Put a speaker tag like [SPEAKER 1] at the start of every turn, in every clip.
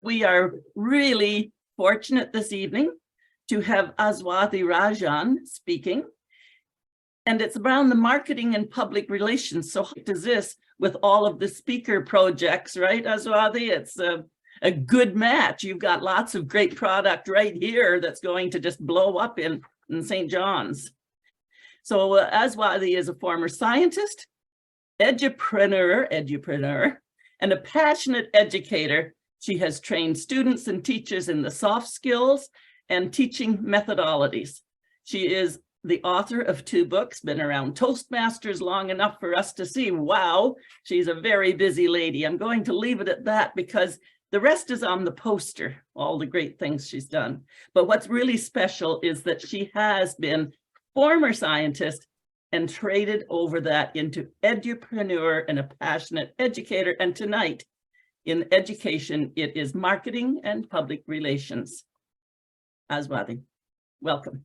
[SPEAKER 1] We are really fortunate this evening to have Aswathy Rajan speaking. And it's around the marketing and public relations. So how does this with all of the speaker projects, right, Aswathy? It's a good match. You've got lots of great product right here that's going to just blow up in St. John's. So Aswathy is a former scientist, edupreneur, and a passionate educator. She has trained students and teachers in the soft skills and teaching methodologies. She is the author of 2 books, been around Toastmasters long enough for us to see, wow, she's a very busy lady. I'm going to leave it at that because the rest is on the poster, all the great things she's done. But what's really special is that she has been former scientist and traded over that into edupreneur and a passionate educator. And tonight in education, it is marketing and public relations. Aswathy, welcome.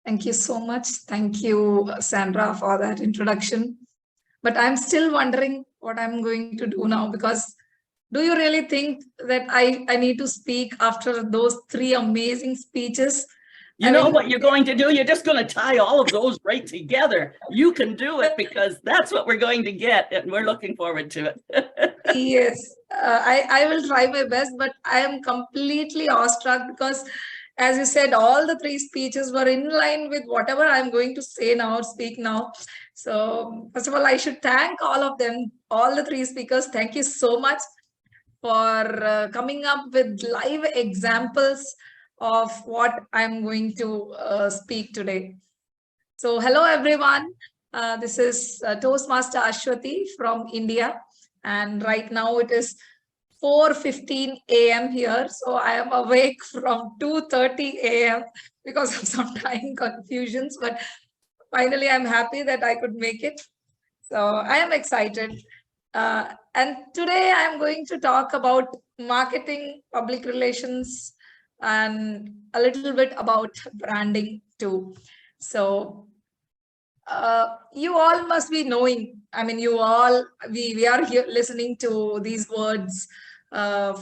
[SPEAKER 2] Thank you so much. Thank you, Sandra, for that introduction. But I'm still wondering what I'm going to do now, because do you really think that I need to speak after those 3 amazing speeches?
[SPEAKER 1] You know what you're going to do? You're just going to tie all of those right together. You can do it because that's what we're going to get, and we're looking forward to it.
[SPEAKER 2] Yes, I will try my best, but I am completely awestruck because, as you said, all the 3 speeches were in line with whatever I'm going to say now, speak now. So first of all, I should thank all of them, all the 3 speakers. Thank you so much for coming up with live examples of what I'm going to speak today. So hello, everyone. This is Toastmaster Aswathy from India. And right now it is 4:15 a.m. here. So I am awake from 2:30 a.m. because of some time confusions. But finally, I'm happy that I could make it. So I am excited. And today I'm going to talk about marketing, public relations, and a little bit about branding too. So you all must be knowing, I mean, we are here listening to these words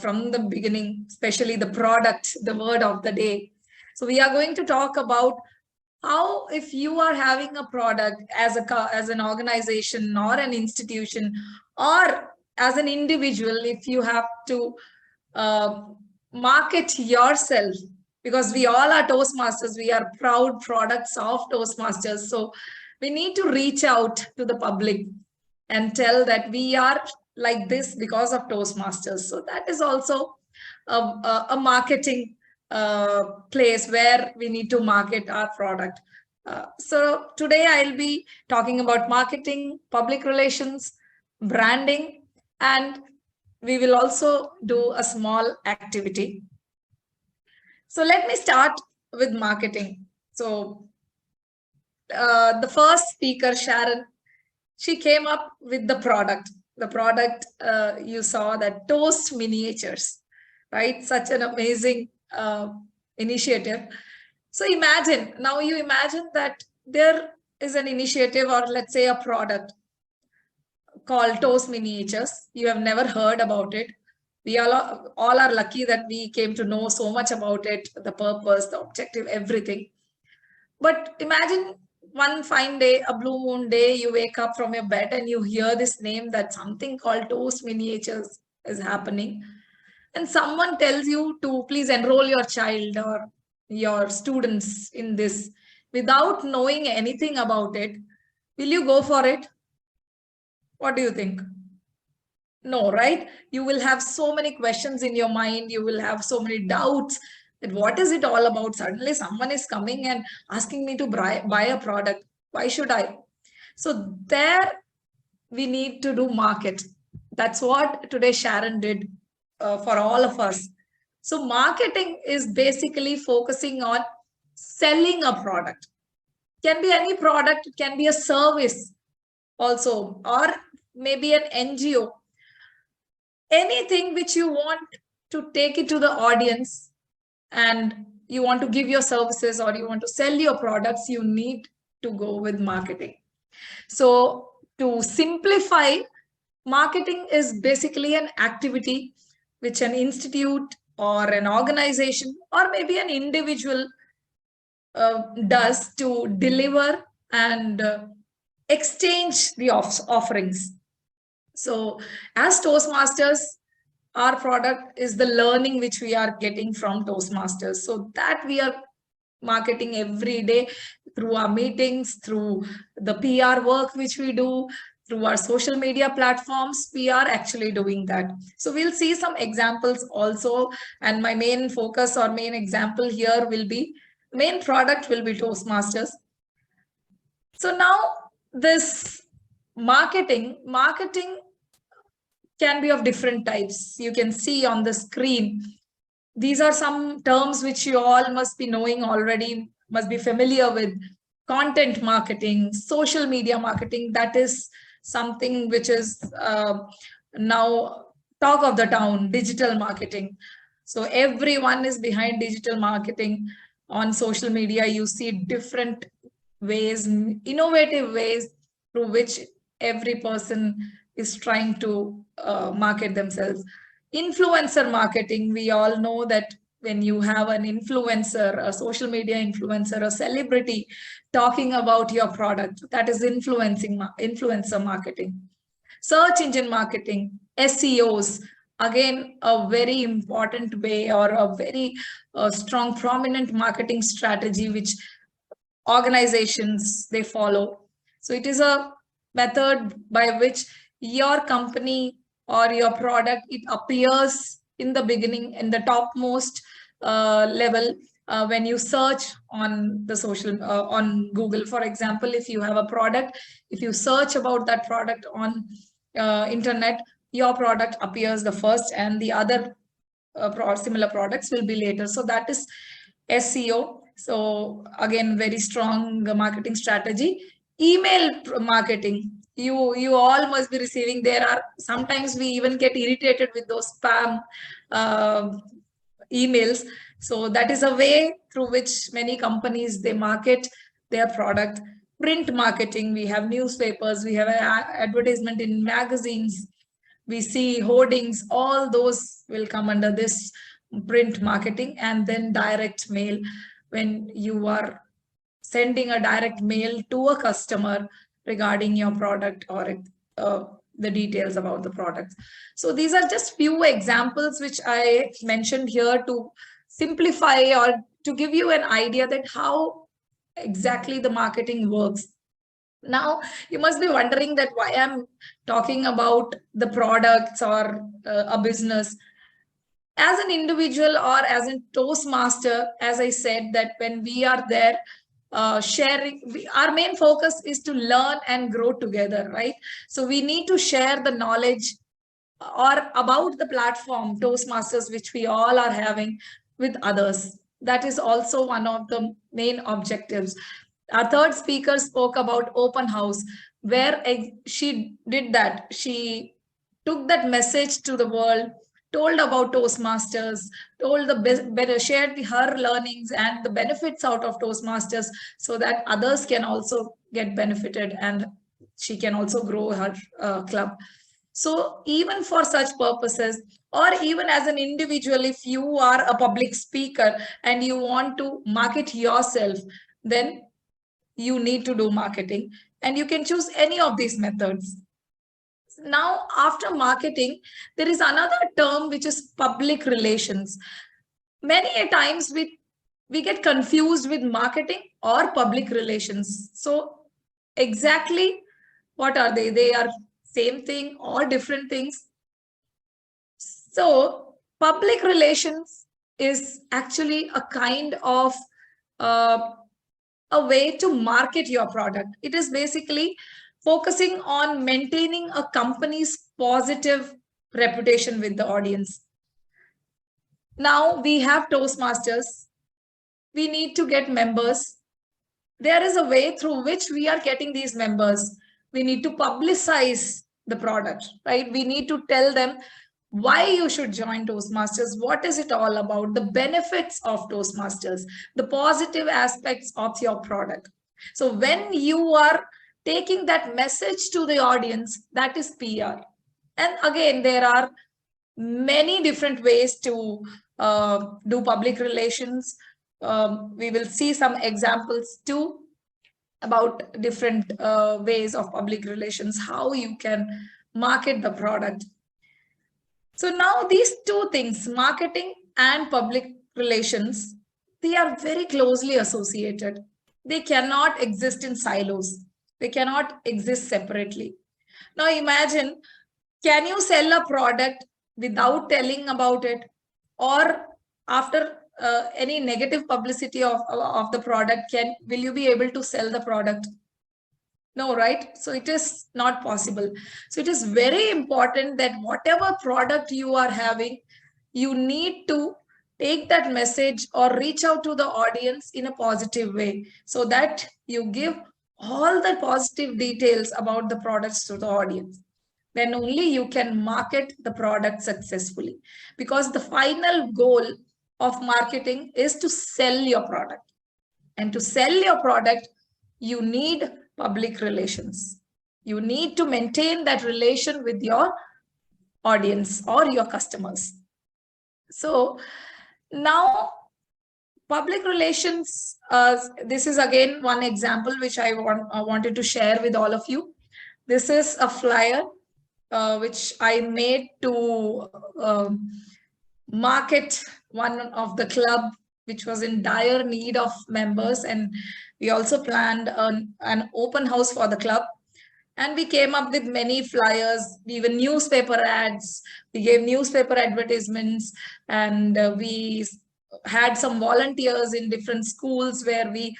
[SPEAKER 2] from the beginning, especially the product, the word of the day. So we are going to talk about how, if you are having a product as an organization or an institution, or as an individual, if you have to market yourself, because we all are Toastmasters, we are proud products of Toastmasters. So we need to reach out to the public and tell that we are like this because of Toastmasters. So that is also a marketing place where we need to market our product. So today I'll be talking about marketing, public relations, branding, and we will also do a small activity. So let me start with marketing. So the first speaker, Sharon, she came up with the product. The product you saw, that Toast Miniatures, right? Such an amazing initiative. So now you imagine that there is an initiative, or let's say a product called Toast Miniatures. You have never heard about it. We all are lucky that we came to know so much about it, the purpose, the objective, everything. But imagine one fine day, a blue moon day, you wake up from your bed and you hear this name, that something called Toast Miniatures is happening. And someone tells you to please enroll your child or your students in this without knowing anything about it. Will you go for it? What do you think? No, right? You will have so many questions in your mind. You will have so many doubts that what is it all about? Suddenly someone is coming and asking me to buy a product. Why should I? So there we need to do market. That's what today Sharon did for all of us. So marketing is basically focusing on selling a product. It can be any product, it can be a service also, or maybe an NGO. Anything which you want to take it to the audience and you want to give your services or you want to sell your products, you need to go with marketing. So to simplify, marketing is basically an activity which an institute or an organization or maybe an individual does to deliver and exchange the offerings. So as Toastmasters, our product is the learning which we are getting from Toastmasters. So that we are marketing every day through our meetings, through the PR work which we do, through our social media platforms, we are actually doing that. So we'll see some examples also. And my main focus or main example here will be, main product will be Toastmasters. So now this marketing can be of different types. You can see on the screen. These are some terms which you all must be knowing already, must be familiar with. Content marketing, social media marketing, that is something which is now talk of the town. Digital marketing. So everyone is behind digital marketing. On social media, you see different ways, innovative ways through which every person is trying to market themselves. Influencer marketing, we all know that when you have an influencer, a social media influencer, a celebrity talking about your product, that is influencer marketing. Search engine marketing, SEOs, again, a very important way or a very strong, prominent marketing strategy which organizations they follow. So it is a method by which your company or your product, it appears in the beginning, in the topmost level when you search on the social on Google. For example, if you have a product, if you search about that product on internet, your product appears the first and the other similar products will be later. So that is SEO. So again, very strong marketing strategy. Email marketing, you all must be receiving. There are sometimes we even get irritated with those spam emails. So that is a way through which many companies, they market their product. Print marketing, we have newspapers, we have advertisement in magazines, we see hoardings, all those will come under this print marketing. And then direct mail, when you are sending a direct mail to a customer regarding your product or the details about the product. So these are just few examples which I mentioned here to simplify or to give you an idea that how exactly the marketing works. Now, you must be wondering that why I'm talking about the products or a business. As an individual or as a Toastmaster, as I said, that when we are there sharing, our main focus is to learn and grow together, right? So we need to share the knowledge or about the platform Toastmasters, which we all are having, with others. That is also one of the main objectives. Our third speaker spoke about open house, where she did that. She took that message to the world, told about Toastmasters, told shared her learnings and the benefits out of Toastmasters so that others can also get benefited and she can also grow her club. So even for such purposes, or even as an individual, if you are a public speaker and you want to market yourself, then you need to do marketing and you can choose any of these methods. Now, after marketing, there is another term which is public relations. Many a times we get confused with marketing or public relations. So exactly what are they? They are same thing or different things. So public relations is actually a kind of a way to market your product. It is basically focusing on maintaining a company's positive reputation with the audience. Now we have Toastmasters. We need to get members. There is a way through which we are getting these members. We need to publicize the product, right? We need to tell them why you should join Toastmasters, what is it all about, the benefits of Toastmasters, the positive aspects of your product. So when you are taking that message to the audience, that is PR. And again, there are many different ways to do public relations. We will see some examples too about different ways of public relations, how you can market the product. So now these two things, marketing and public relations, they are very closely associated. They cannot exist in silos. They cannot exist separately. Now imagine, can you sell a product without telling about it, or after any negative publicity of the product, will you be able to sell the product? No, right? So it is not possible. So it is very important that whatever product you are having, you need to take that message or reach out to the audience in a positive way, so that you give all the positive details about the products to the audience. Then only you can market the product successfully, because the final goal of marketing is to sell your product. And to sell your product, you need public relations. You need to maintain that relation with your audience or your customers. So now public relations, this is again one example which I wanted to share with all of you. This is a flyer which I made to market one of the club which was in dire need of members, and we also planned an open house for the club, and we came up with many flyers, even newspaper ads. We gave newspaper advertisements, and we had some volunteers in different schools where we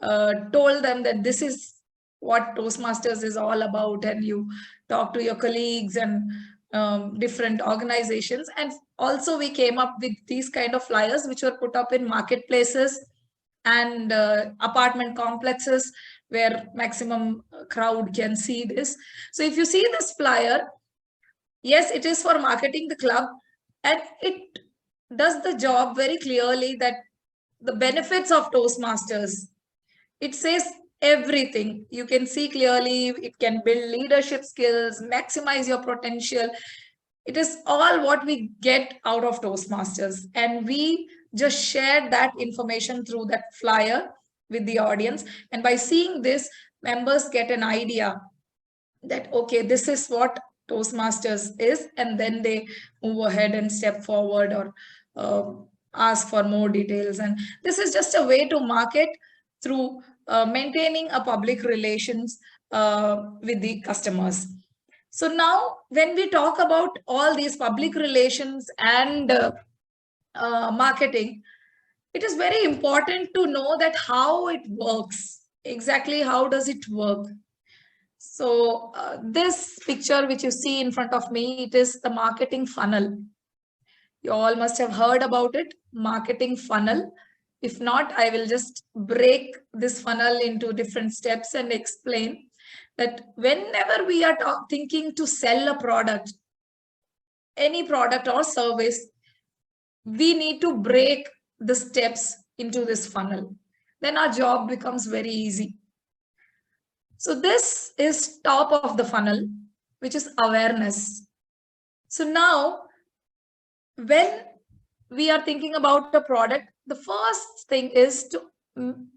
[SPEAKER 2] told them that this is what Toastmasters is all about, and you talk to your colleagues and different organizations. And also we came up with these kind of flyers which were put up in marketplaces and apartment complexes where maximum crowd can see this. So if you see this flyer, yes, it is for marketing the club, and it does the job very clearly, that the benefits of Toastmasters. It says everything. You can see clearly, it can build leadership skills, maximize your potential. It is all what we get out of Toastmasters. And we just shared that information through that flyer with the audience. And by seeing this, members get an idea that, okay, this is what Toastmasters is. And then they move ahead and step forward or ask for more details. And this is just a way to market through maintaining a public relations with the customers. So now when we talk about all these public relations and marketing, it is very important to know that how it works. Exactly how does it work? So this picture which you see in front of me, it is the marketing funnel. You all must have heard about it, marketing funnel. If not, I will just break this funnel into different steps and explain that whenever we are thinking to sell a product, any product or service, we need to break the steps into this funnel. Then our job becomes very easy. So this is top of the funnel, which is awareness. So now, when we are thinking about a product, the first thing is to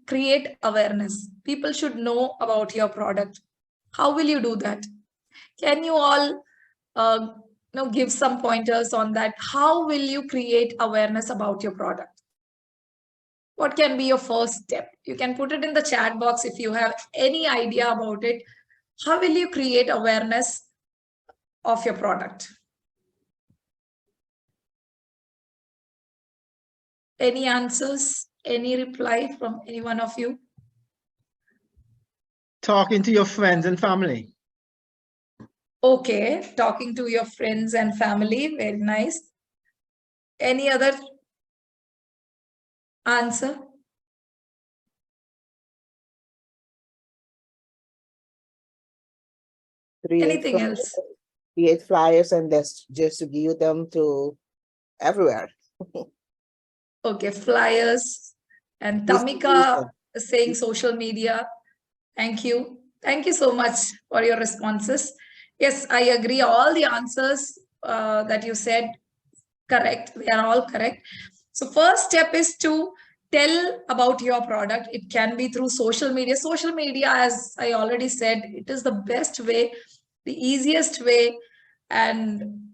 [SPEAKER 2] create awareness. People should know about your product. How will you do that? Can you all give some pointers on that? How will you create awareness about your product? What can be your first step? You can put it in the chat box if you have any idea about it. How will you create awareness of your product? Any answers? Any reply from any one of you?
[SPEAKER 3] Talking to your friends and family.
[SPEAKER 2] Okay, talking to your friends and family. Very nice. Any other answer? Anything else?
[SPEAKER 4] Create flyers and just to give them to everywhere.
[SPEAKER 2] Okay, flyers. And Tamika saying social media. Thank you. Thank you so much for your responses. Yes, I agree. All the answers that you said, correct. They are all correct. So first step is to tell about your product. It can be through social media. Social media, as I already said, it is the best way, the easiest way. And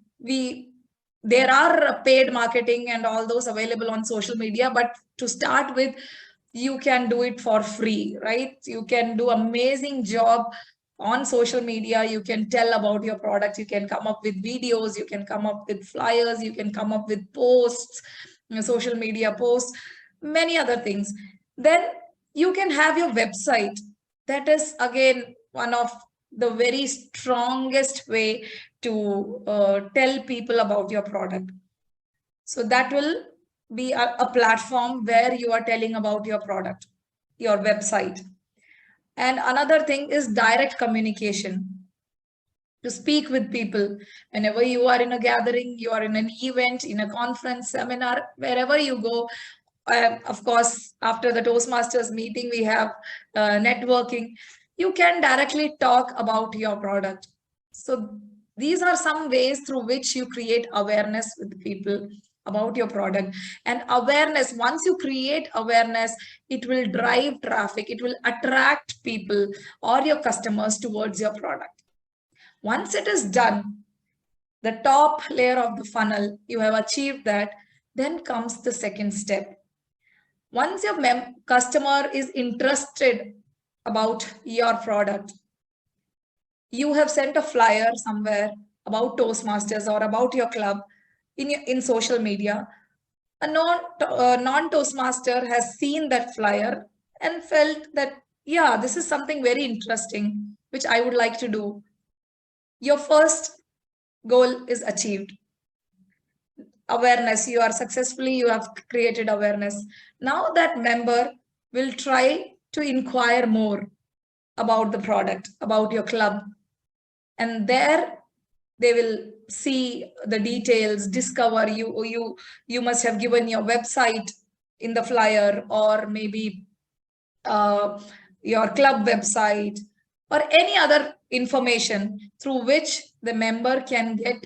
[SPEAKER 2] there are paid marketing and all those available on social media. But to start with, you can do it for free, right? You can do amazing job on social media. You can tell about your product. You can come up with videos. You can come up with flyers. You can come up with posts, social media posts, many other things. Then you can have your website. That is again one of the very strongest way to tell people about your product. So that will be a platform where you are telling about your product, your website. And another thing is direct communication. To speak with people whenever you are in a gathering, you are in an event, in a conference, seminar, wherever you go. Of course, after the Toastmasters meeting, we have networking. You can directly talk about your product. So these are some ways through which you create awareness with people about your product. And awareness, once you create awareness, it will drive traffic. It will attract people or your customers towards your product. Once it is done, the top layer of the funnel, you have achieved that, then comes the second step. Once your customer is interested about your product, you have sent a flyer somewhere about Toastmasters or about your club in social media. A non-Toastmaster has seen that flyer and felt that, yeah, this is something very interesting, which I would like to do. Your first goal is achieved. Awareness, you have created awareness. Now that member will try to inquire more about the product, about your club. And there they will see the details, discover you must have given your website in the flyer, or maybe your club website, or any other information through which the member can get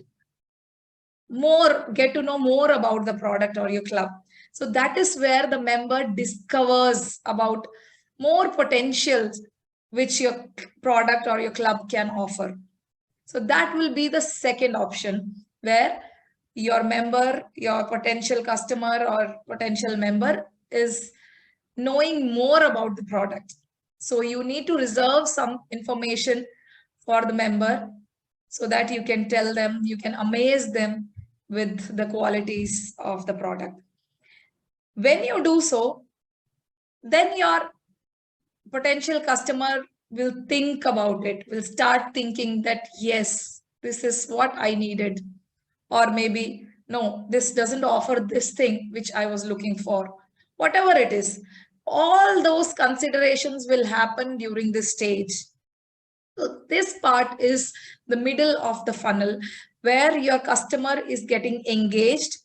[SPEAKER 2] to know more about the product or your club. So that is where the member discovers about more potentials which your product or your club can offer. So that will be the second option, where your member, your potential customer or potential member is knowing more about the product. So you need to reserve some information for the member so that you can tell them, you can amaze them with the qualities of the product. When you do so, then your potential customer will think about it, will start thinking that, yes, this is what I needed. Or maybe, no, this doesn't offer this thing which I was looking for. Whatever it is, all those considerations will happen during this stage. So this part is the middle of the funnel, where your customer is getting engaged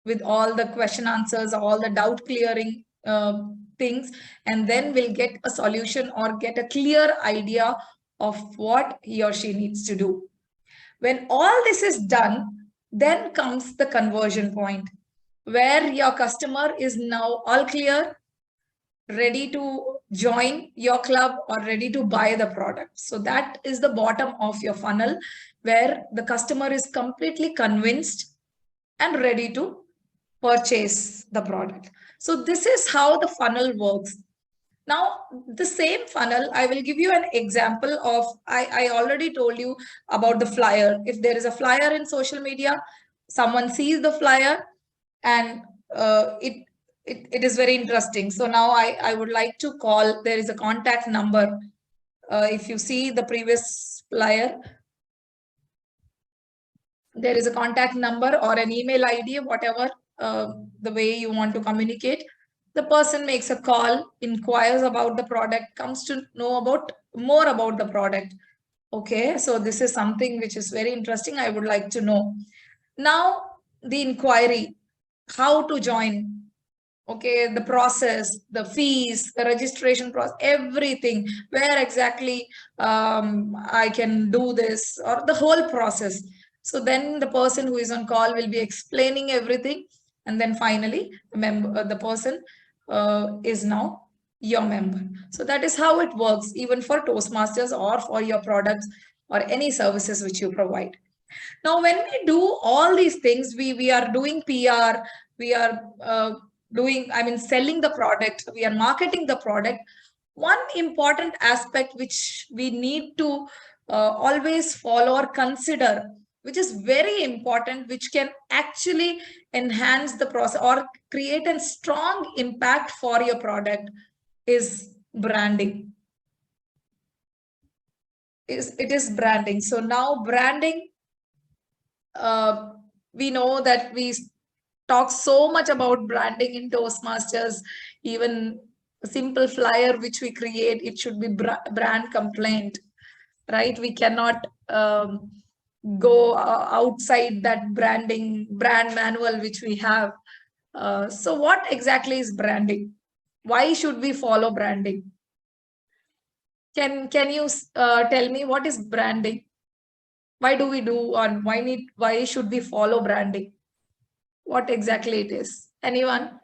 [SPEAKER 2] with all the question answers, all the doubt clearing things, and then will get a solution or get a clear idea of what he or she needs to do. When all this is done, then comes the conversion point, where your customer is now all clear, ready to join your club or ready to buy the product. So that is the bottom of your funnel, where the customer is completely convinced and ready to purchase the product. So this is how the funnel works. Now, the same funnel, I will give you an example of, I already told you about the flyer. If there is a flyer in social media, someone sees the flyer and it is very interesting. So now I would like to call, there is a contact number. If you see the previous flyer, there is a contact number or an email ID, whatever the way you want to communicate. The person makes a call, inquires about the product, comes to know more about the product. Okay, so this is something which is very interesting. I would like to know. Now, the inquiry, how to join, okay, the process, the fees, the registration process, everything, where exactly I can do this, or the whole process. So then the person who is on call will be explaining everything. And then finally, the person is now your member. So that is how it works, even for Toastmasters or for your products or any services which you provide. Now, when we do all these things, we are doing PR, we are selling the product, we are marketing the product. One important aspect which we need to always follow or consider, which is very important, which can actually enhance the process or create a strong impact for your product, is branding. It is branding. So now branding, we know that we talk so much about branding in Toastmasters. Even a simple flyer which we create, it should be brand compliant, right? We cannot go outside that brand manual which we have. So what exactly is branding? Why should we follow branding? Can you tell me what is branding? Why do we do, or why should we follow branding? What exactly it is? Anyone?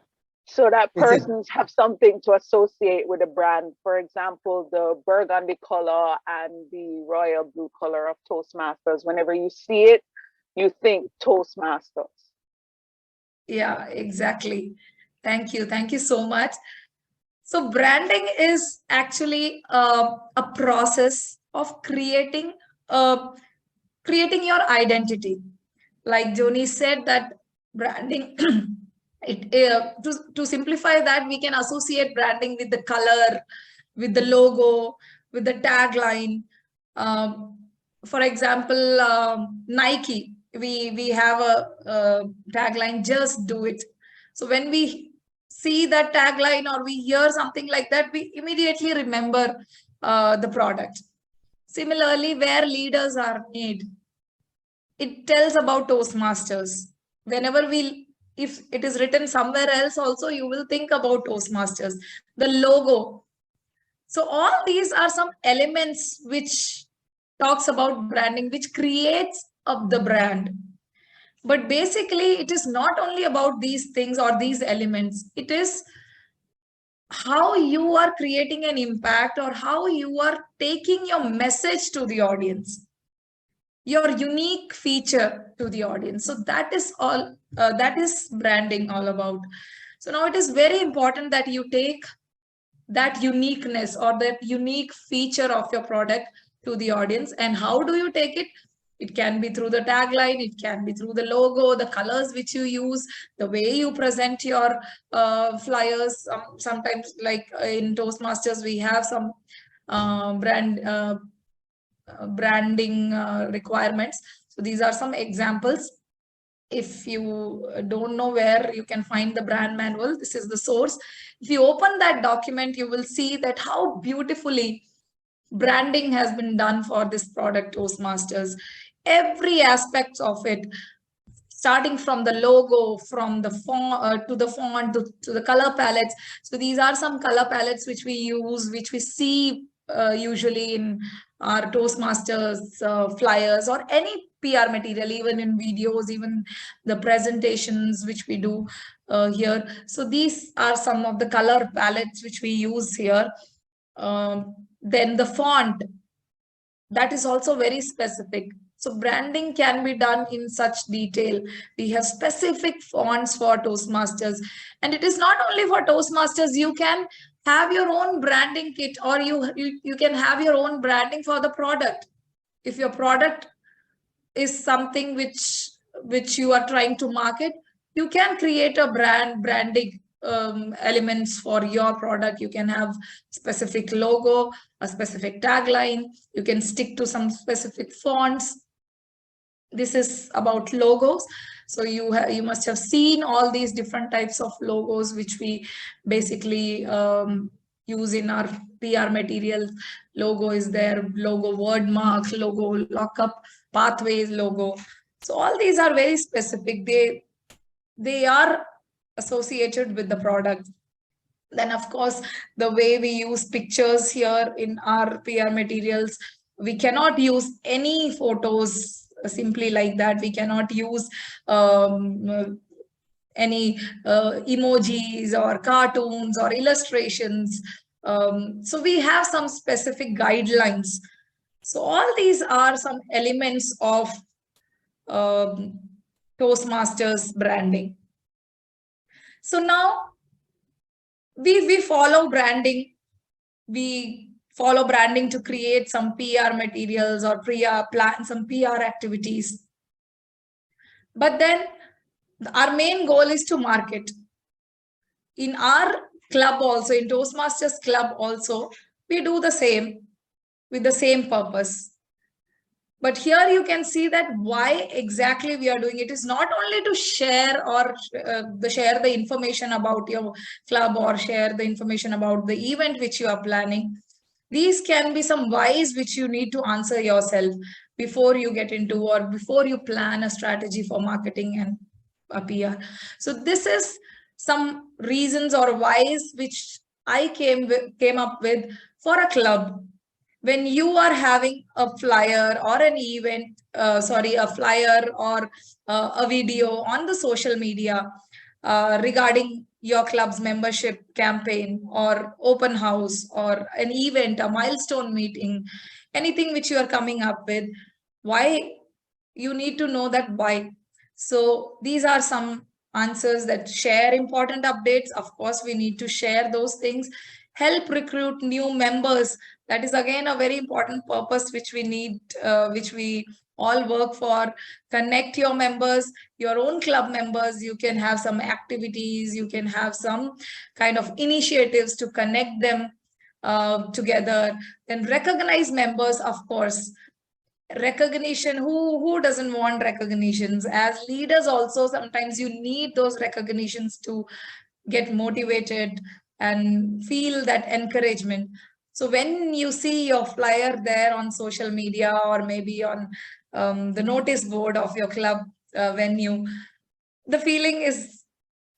[SPEAKER 5] So that
[SPEAKER 3] Is it-
[SPEAKER 5] persons have something to associate with a brand. For example, the burgundy color and the royal blue color of Toastmasters. Whenever you see it, you think Toastmasters.
[SPEAKER 2] Yeah, exactly. Thank you. Thank you so much. So branding is actually a process of creating your identity. Like Joni said, that branding, to simplify that, we can associate branding with the color, with the logo, with the tagline. For example, Nike, we have a tagline, just do it. So when we see that tagline or we hear something like that, we immediately remember the product. Similarly, where leaders are made, it tells about Toastmasters. Whenever if it is written somewhere else also, you will think about Toastmasters. The logo. So all these are some elements which talks about branding, which creates up the brand. But basically, it is not only about these things or these elements. It is how you are creating an impact or how you are taking your message to the audience, your unique feature to the audience. So that is all, that is branding all about. So now it is very important that you take that uniqueness or that unique feature of your product to the audience. And how do you take it? It can be through the tagline, it can be through the logo, the colors which you use, the way you present your flyers. Sometimes, like in Toastmasters, we have some branding requirements. So these are some examples. If you don't know where you can find the brand manual, this is the source. If you open that document, you will see that how beautifully branding has been done for this product, Toastmasters. Every aspect of it, starting from the logo, from the font to the font to the color palettes. So these are some color palettes which we use, which we see usually in our Toastmasters flyers or any PR material, even in videos, even the presentations which we do here. So these are some of the color palettes which we use here. Then the font, that is also very specific. So branding can be done in such detail. We have specific fonts for Toastmasters. And it is not only for Toastmasters, you can have your own branding kit, or you can have your own branding for the product. If your product is something which you are trying to market, you can create a branding elements for your product. You can have specific logo, a specific tagline. You can stick to some specific fonts. This is about logos. So you must have seen all these different types of logos which we basically use in our PR materials. Logo is there, logo word mark, logo lockup, pathways logo. So all these are very specific. They are associated with the product. Then of course, the way we use pictures here in our PR materials, we cannot use any photos simply like that. We cannot use any emojis or cartoons or illustrations. So we have some specific guidelines. So all these are some elements of Toastmasters branding. So now we follow branding. We follow branding to create some PR materials or plan some PR activities. But then our main goal is to market. In our club also, in Toastmasters club also, we do the same with the same purpose. But here you can see that why exactly we are doing it is not only to share or share the information about your club or share the information about the event which you are planning. These can be some whys which you need to answer yourself before you get into or before you plan a strategy for marketing and a PR. So this is some reasons or whys which I came up with for a club. When you are having a flyer or an event, a flyer or a video on the social media regarding your club's membership campaign or open house or an event, a milestone meeting, anything which you are coming up with, why you need to know that why. So these are some answers that share important updates. Of course, we need to share those things, help recruit new members. That is again a very important purpose which we need, which we all work for. Connect your members, your own club members. You can have some activities, you can have some kind of initiatives to connect them together. Then recognize members, of course. Recognition, who doesn't want recognitions? As leaders also, sometimes you need those recognitions to get motivated and feel that encouragement. So when you see your flyer there on social media or maybe on the notice board of your club venue, the feeling is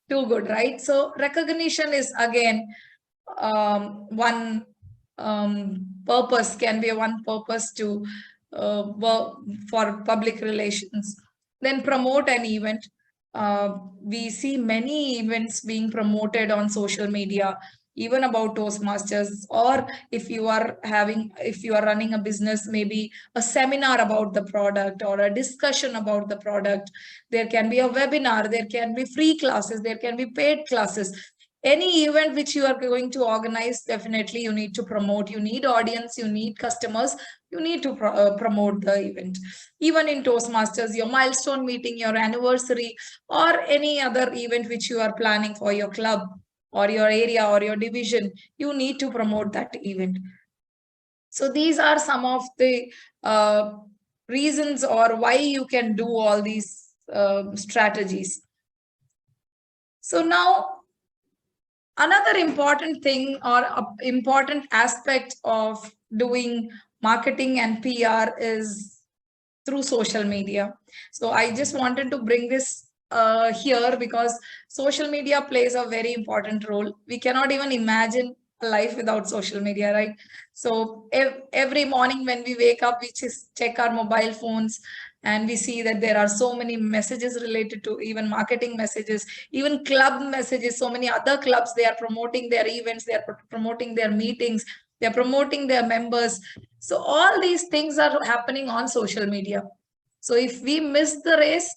[SPEAKER 2] too good, right? So recognition is again one purpose, can be one purpose to work for public relations. Then promote an event. We see many events being promoted on social media, even about Toastmasters, or if you are running a business, maybe a seminar about the product or a discussion about the product. There can be a webinar, there can be free classes, there can be paid classes. Any event which you are going to organize, definitely you need to promote. You need audience, you need customers, you need to promote the event. Even in Toastmasters, your milestone meeting, your anniversary, or any other event which you are planning for your club or your area or your division, you need to promote that event. So these are some of the reasons or why you can do all these strategies. So now, another important thing or important aspect of doing marketing and PR is through social media. So I just wanted to bring this here because social media plays a very important role. We cannot even imagine a life without social media, right? So every morning when we wake up, we just check our mobile phones and we see that there are so many messages related to even marketing messages, even club messages. So many other clubs, they are promoting their events, they are promoting their meetings, they are promoting their members. So all these things are happening on social media. So if we miss the race,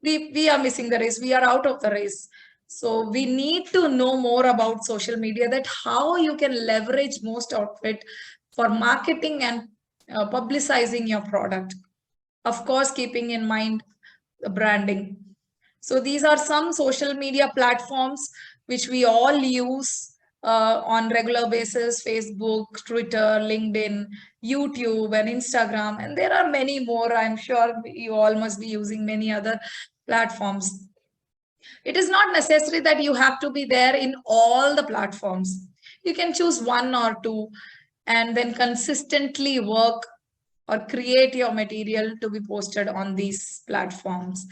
[SPEAKER 2] we are missing the race, we are out of the race. So we need to know more about social media, that how you can leverage most of it for marketing and publicizing your product. Of course, keeping in mind the branding. So these are some social media platforms which we all use on regular basis: Facebook, Twitter, LinkedIn, YouTube, and Instagram. And there are many more. I'm sure you all must be using many other platforms. It is not necessary that you have to be there in all the platforms. You can choose one or two and then consistently work or create your material to be posted on these platforms.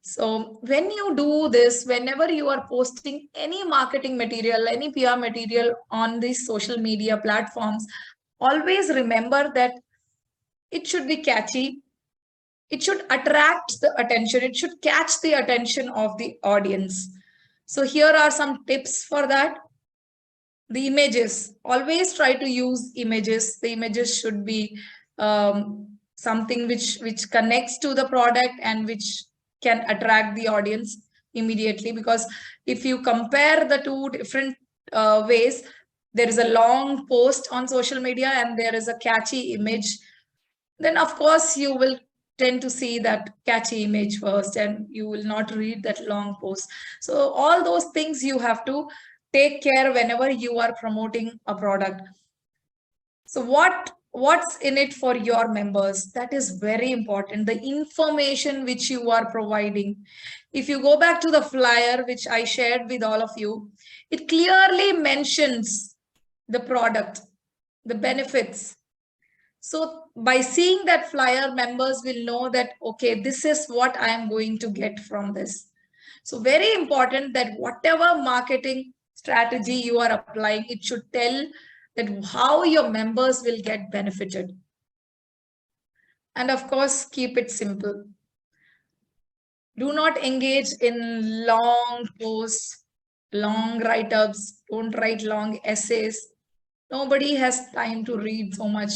[SPEAKER 2] So when you do this, whenever you are posting any marketing material, any PR material on these social media platforms, always remember that it should be catchy, it should attract the attention. It should catch the attention of the audience. So here are some tips for that. The images, always try to use images. The images should be something which connects to the product and which can attract the audience immediately. Because if you compare the two different ways, there is a long post on social media and there is a catchy image, then of course you will tend to see that catchy image first and you will not read that long post. So all those things you have to take care whenever you are promoting a product. So what's in it for your members? That is very important. The information which you are providing. If you go back to the flyer which I shared with all of you, it clearly mentions the product, the benefits. So by seeing that flyer, members will know that, okay, this is what I am going to get from this. So very important that whatever marketing strategy you are applying, it should tell that how your members will get benefited. And of course, keep it simple. Do not engage in long posts, long write-ups. Don't write long essays. Nobody has time to read so much.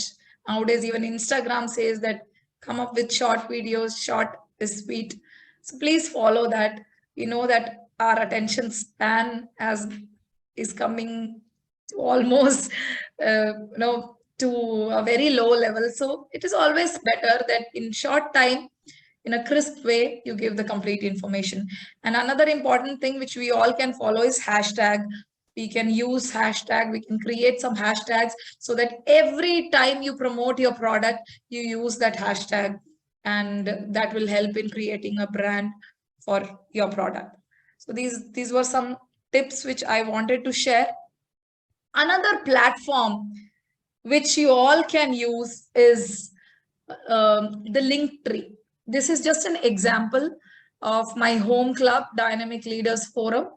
[SPEAKER 2] Nowadays, even Instagram says that come up with short videos, short is sweet. So please follow that. You know that our attention span is coming to almost, to a very low level. So it is always better that in short time, in a crisp way, you give the complete information. And another important thing which we all can follow is hashtag. We can use hashtag, we can create some hashtags so that every time you promote your product, you use that hashtag, and that will help in creating a brand for your product. So these were some tips which I wanted to share. Another platform which you all can use is the Linktree. This is just an example of my home club, Dynamic Leaders Forum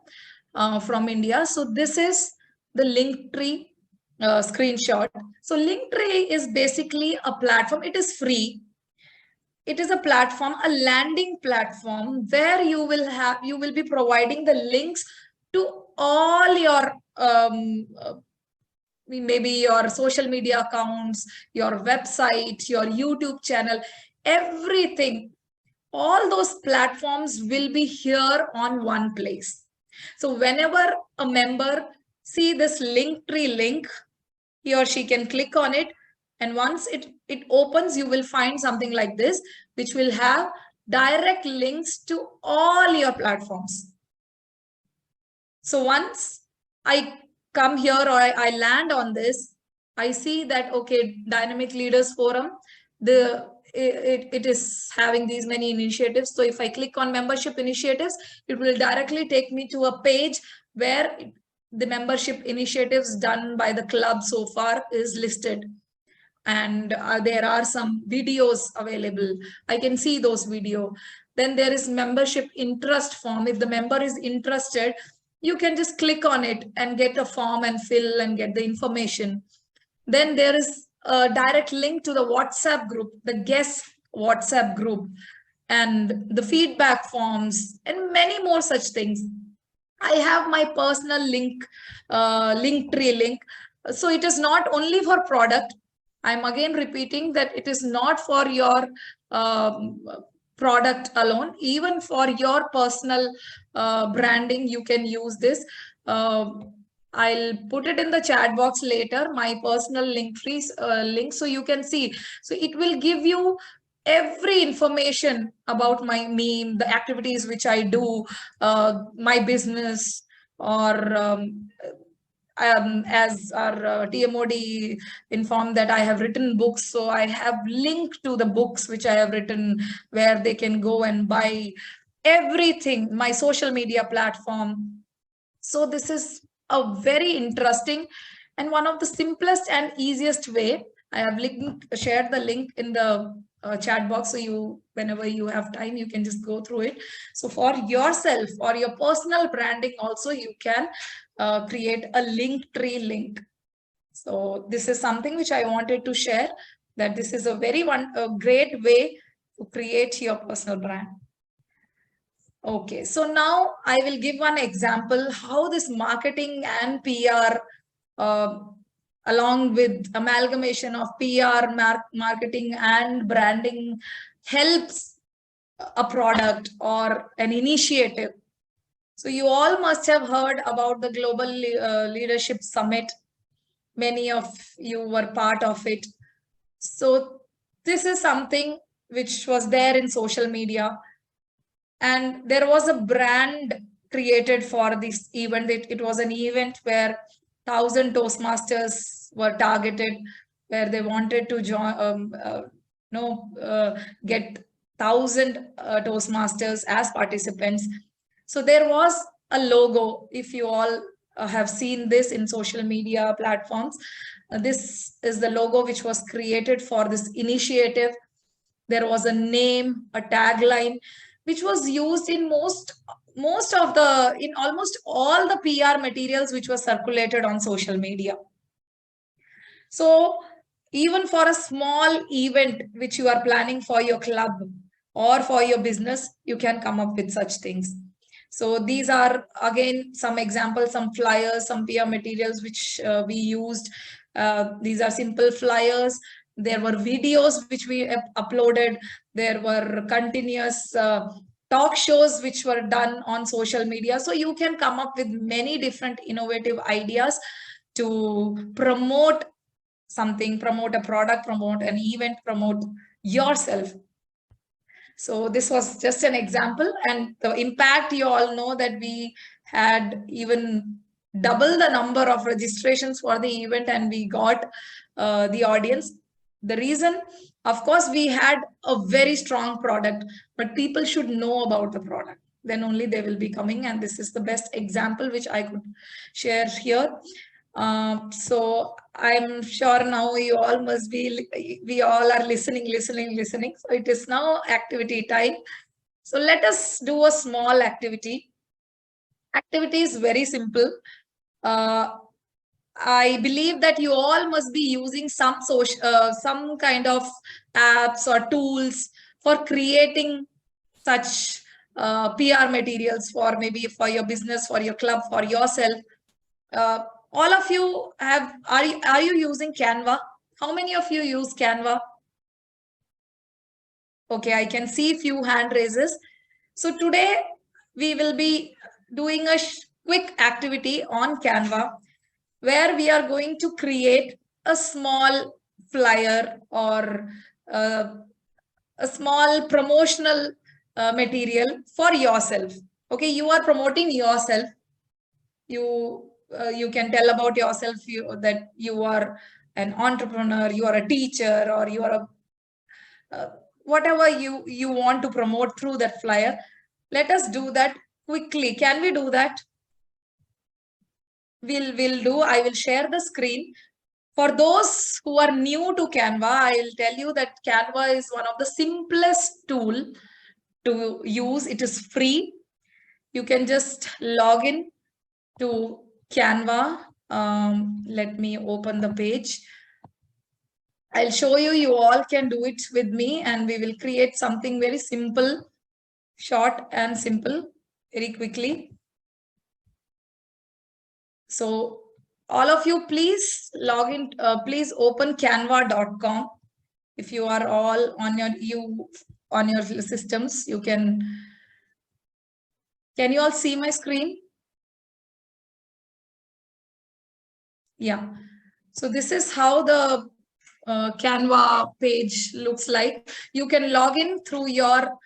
[SPEAKER 2] from India. So this is the Linktree screenshot. So Linktree is basically a platform. It is free. It is a platform, a landing platform where you will be providing the links to all your maybe your social media accounts, your website, your YouTube channel, everything. All those platforms will be here on one place. So whenever a member see this Linktree link, he or she can click on it. And once it opens, you will find something like this, which will have direct links to all your platforms. So once I come here or I land on this, I see that, okay, Dynamic Leaders Forum, it is having these many initiatives. So if I click on membership initiatives, it will directly take me to a page where the membership initiatives done by the club so far is listed. And there are some videos available. I can see those videos. Then there is membership interest form. If the member is interested, you can just click on it and get a form and fill and get the information. Then there is a direct link to the WhatsApp group, the guest WhatsApp group, and the feedback forms, and many more such things. I have my personal link, Linktree link. So it is not only for product. I'm again repeating that it is not for your product alone. Even for your personal branding, you can use this. I'll put it in the chat box later, my personal Linktree link, so you can see. So it will give you every information about me, the activities which I do, my business, or as our TMOD informed that I have written books. So I have linked to the books which I have written, where they can go and buy everything, my social media platform. So this is a very interesting and one of the simplest and easiest way. I have shared the link in the chat box. So whenever you have time, you can just go through it. So for yourself or your personal branding also, you can create a Linktree link. So this is something which I wanted to share, that this is a very great way to create your personal brand. Okay, so now I will give one example how this marketing and PR along with amalgamation of PR, marketing and branding helps a product or an initiative. So you all must have heard about the Global Leadership Summit. Many of you were part of it. So this is something which was there in social media. And there was a brand created for this event. It was an event where 1,000 Toastmasters were targeted, where they wanted to join, get 1,000 Toastmasters as participants. So there was a logo. If you all have seen this in social media platforms, this is the logo which was created for this initiative. There was a name, a tagline, which was used in almost all the PR materials which were circulated on social media. So even for a small event which you are planning for your club or for your business, you can come up with such things. So these are again some examples, some flyers, some PR materials which we used. These are simple flyers. There were videos which we uploaded. There were continuous talk shows which were done on social media. So you can come up with many different innovative ideas to promote something, promote a product, promote an event, promote yourself. So this was just an example, and the impact, you all know that we had even double the number of registrations for the event, and we got the audience. The reason, of course, we had a very strong product, but people should know about the product. Then only they will be coming, and this is the best example which I could share here. So I'm sure now you all must be, we all are listening. So it is now activity time. So let us do a small activity. Activity is very simple. I believe that you all must be using some kind of apps or tools for creating such PR materials for maybe for your business, for your club, for yourself. All of you are you using Canva? How many of you use Canva? Okay, I can see few hand raises. So today we will be doing a quick activity on Canva where we are going to create a small flyer or a small promotional material for yourself. Okay, you are promoting yourself. You can tell about yourself that you are an entrepreneur, you are a teacher, or you are a whatever you want to promote through that flyer. Let us do that quickly. Can we do that? I will share the screen. For those who are new to Canva, I will tell you that Canva is one of the simplest tool to use. It is free. You can just log in to Canva. Let me open the page. I'll show you. You all can do it with me, and we will create something very simple, short and simple, very quickly. So all of you, please log in. Please open canva.com. If you are all on your systems, you can. Can you all see my screen? Yeah. So this is how the Canva page looks like. You can log in through your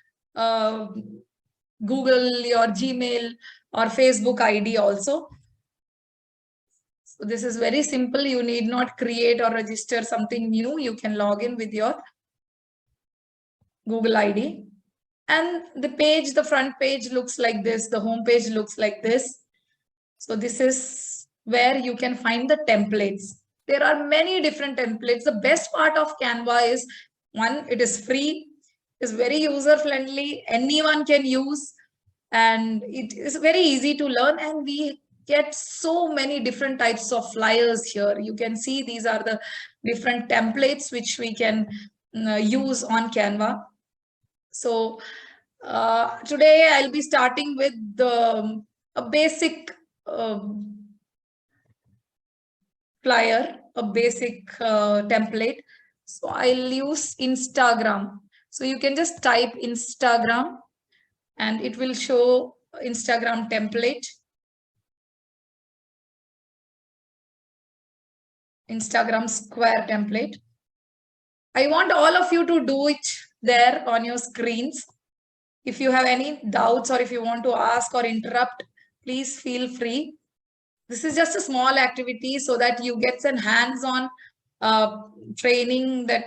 [SPEAKER 2] Google, your Gmail, or Facebook ID also. So this is very simple. You need not create or register something new. You can log in with your Google ID. And the page, the front page looks like this. The home page looks like this. So this is where you can find the templates. There are many different templates. The best part of Canva is, one, it is free, it's very user friendly, anyone can use, and it is very easy to learn. And we get so many different types of flyers here. You can see these are the different templates which we can use on Canva. So today I'll be starting with a basic flyer, a basic template. So I'll use Instagram. So you can just type Instagram and it will show Instagram template. Instagram square template. I want all of you to do it there on your screens. If you have any doubts or if you want to ask or interrupt, please feel free. This is just a small activity so that you get some hands-on training that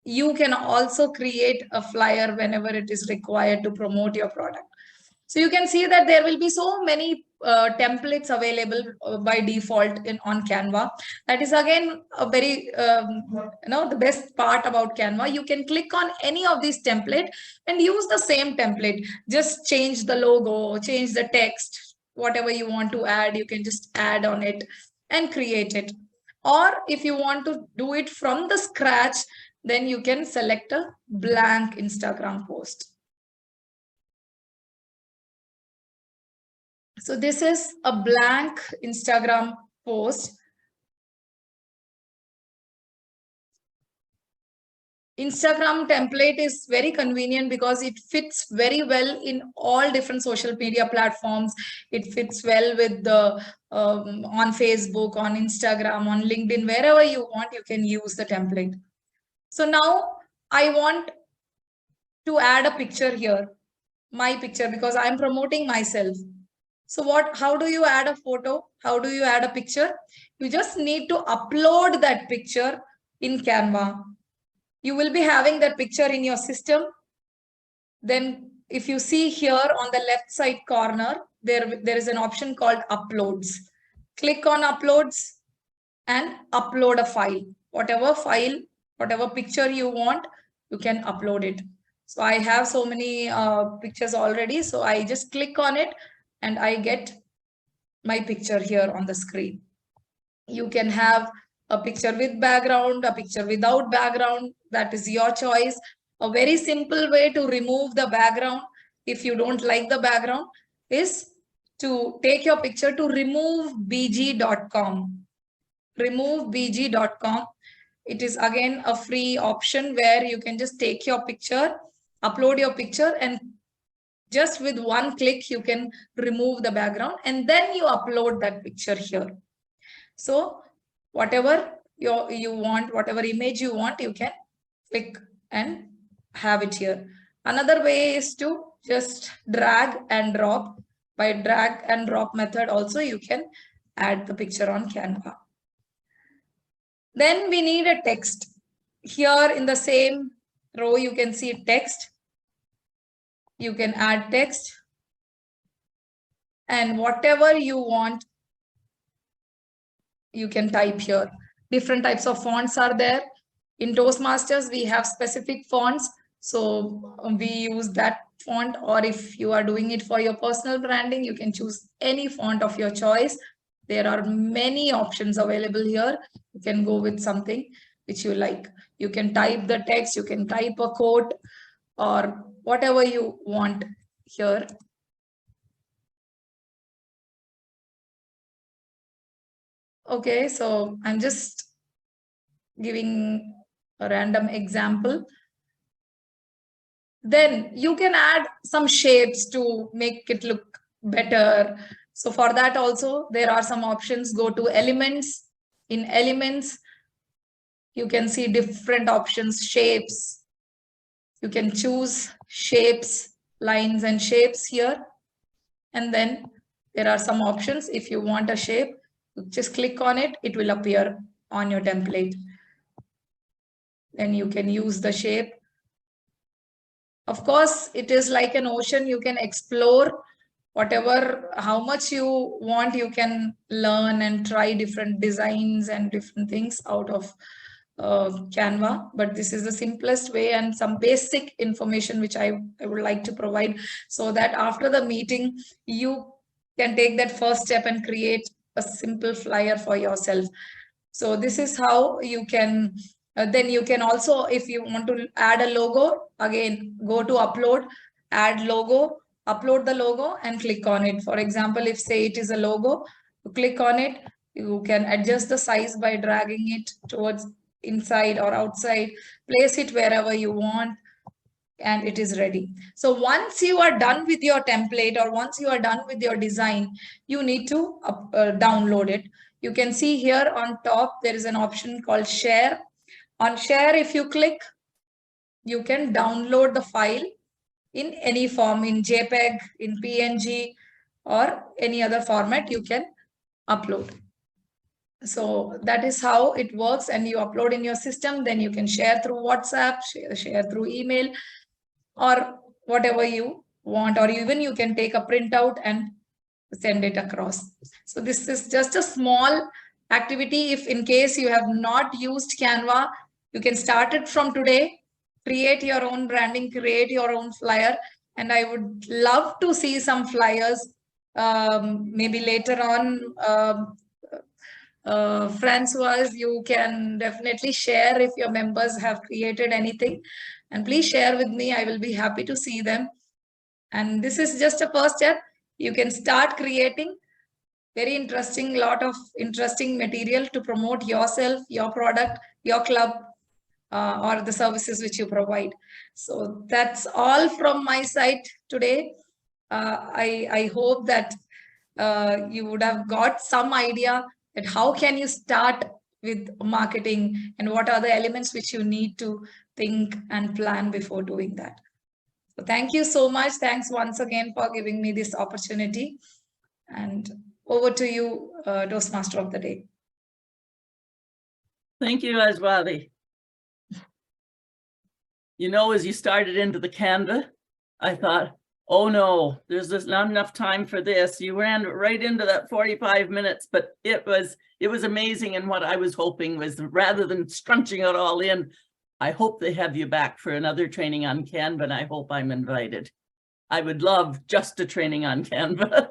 [SPEAKER 2] you can also create a flyer whenever it is required to promote your product. So you can see that there will be so many templates available by default on Canva. That is again a very, the best part about Canva. You can click on any of these templates and use the same template. Just change the logo, change the text, whatever you want to add, you can just add on it and create it. Or if you want to do it from the scratch, then you can select a blank Instagram post. So this is a blank Instagram post. Instagram template is very convenient because it fits very well in all different social media platforms. It fits well with the on Facebook, on Instagram, on LinkedIn, wherever you want, you can use the template. So now I want to add a picture here, my picture, because I'm promoting myself. So how do you add a photo? How do you add a picture? You just need to upload that picture in Canva. You will be having that picture in your system. Then if you see here on the left side corner, there is an option called uploads. Click on uploads and upload a file. Whatever picture you want, you can upload it. So I have so many pictures already. So I just click on it and I get my picture here on the screen. You can have a picture with background, a picture without background. That is your choice. A very simple way to remove the background, if you don't like the background, is to take your picture to removebg.com. Removebg.com. It is again a free option where you can just take your picture, upload your picture, and just with one click, you can remove the background and then you upload that picture here. So whatever you want, whatever image you want, you can click and have it here. Another way is to just drag and drop. By drag and drop method also, you can add the picture on Canva. Then we need a text. Here in the same row, you can see text. You can add text. And whatever you want, you can type here. Different types of fonts are there. In Toastmasters, we have specific fonts. So we use that font, or if you are doing it for your personal branding, you can choose any font of your choice. There are many options available here. You can go with something which you like. You can type the text, you can type a quote or whatever you want here. Okay, so I'm just giving a random example. Then you can add some shapes to make it look better. So for that also, there are some options. Go to elements. In elements, you can see different options, shapes. You can choose shapes, lines and shapes here. And then there are some options. If you want a shape, just click on it. It will appear on your template. Then you can use the shape. Of course, it is like an ocean. You can explore whatever, how much you want, you can learn and try different designs and different things out of Canva. But this is the simplest way and some basic information which I would like to provide, so that after the meeting, you can take that first step and create a simple flyer for yourself. So this is how you can, then you can also, if you want to add a logo, again, go to upload, add logo, upload the logo and click on it. For example, if say it is a logo, you click on it, you can adjust the size by dragging it towards inside or outside, place it wherever you want, and it is ready. So once you are done with your template or once you are done with your design, you need to download it. You can see here on top, there is an option called share. On share, if you click, you can download the file in any form, in JPEG, in PNG, or any other format you can upload. So that is how it works, and you upload in your system, then you can share through WhatsApp, share through email, or whatever you want, or even you can take a printout and send it across. So this is just a small activity. If in case you have not used Canva, you can start it from today, create your own branding, create your own flyer. And I would love to see some flyers, maybe later on. Francois, you can definitely share if your members have created anything, and please share with me. I will be happy to see them. And this is just a first step. You can start creating very interesting, lot of interesting material to promote yourself, your product, your club, or the services which you provide. So that's all from my side today. I hope that you would have got some idea that how can you start with marketing and what are the elements which you need to think and plan before doing that. So thank you so much. Thanks once again for giving me this opportunity. And over to you, Toastmaster of the Day.
[SPEAKER 1] Thank you, Aswathy. You know, as you started into the Canva, I thought, oh no, there's just not enough time for this. You ran right into that 45 minutes, but it was amazing. And what I was hoping was, rather than scrunching it all in, I hope they have you back for another training on Canva, and I hope I'm invited. I would love just a training on Canva.